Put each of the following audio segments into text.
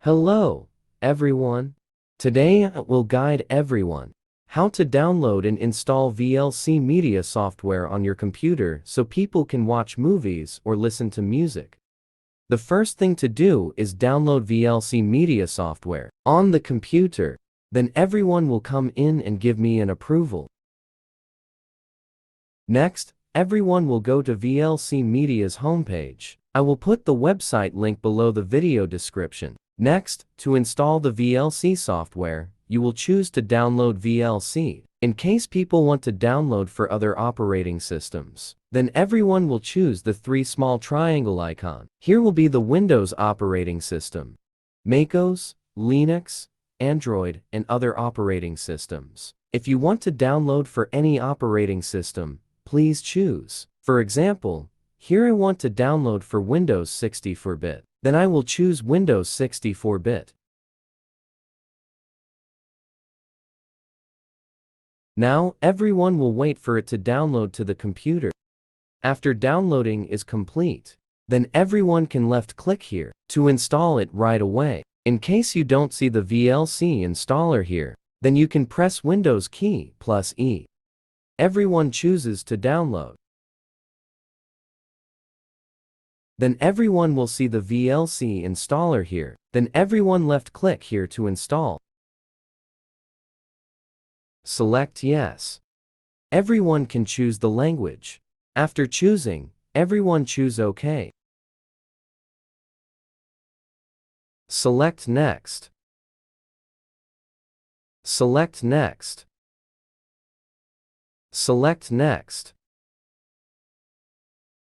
Hello, everyone. Today I will guide everyone how to download and install VLC media software on your computer so people can watch movies or listen to music. The first thing to do is download VLC media software on the computer. Then everyone will come in and give me an approval. Next, everyone will go to VLC Media's homepage. I will put the website link below the video description. Next, to install the VLC software, you will choose to download VLC. In case people want to download for other operating systems, then everyone will choose the three small triangle icon. Here will be the Windows operating system, macOS, Linux, Android, and other operating systems. If you want to download for any operating system, please choose. For example, here I want to download for Windows 64-bit. Then I will choose Windows 64-bit. Now, everyone will wait for it to download to the computer. After downloading is complete, then everyone can left-click here to install it right away. In case you don't see the VLC installer here, then you can press Windows key plus E. Everyone chooses to download. Then everyone will see the VLC installer here. Then everyone left-click here to install. Select Yes. Everyone can choose the language. After choosing, everyone choose OK. Select Next. Select Next. Select Next.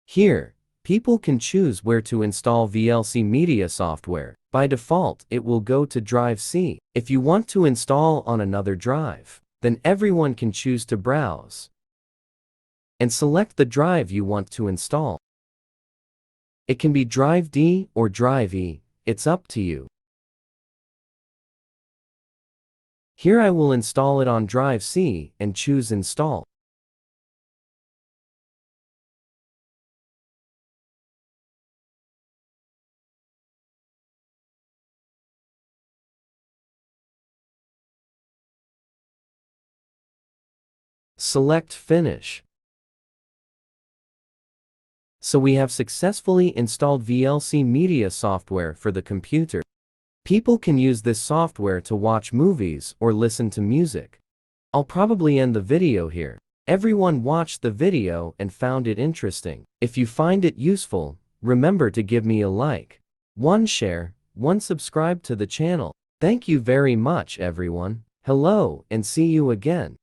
Here, people can choose where to install VLC media software. By default, it will go to drive C. If you want to install on another drive, then everyone can choose to browse and select the drive you want to install. It can be drive D or drive E, it's up to you. Here I will install it on drive C and choose Install. Select Finish. So we have successfully installed VLC media software for the computer. People can use this software to watch movies or listen to music. I'll probably end the video here. Everyone watched the video and found it interesting. If you find it useful, remember to give me a like, one share, one subscribe to the channel. Thank you very much everyone. Hello and see you again.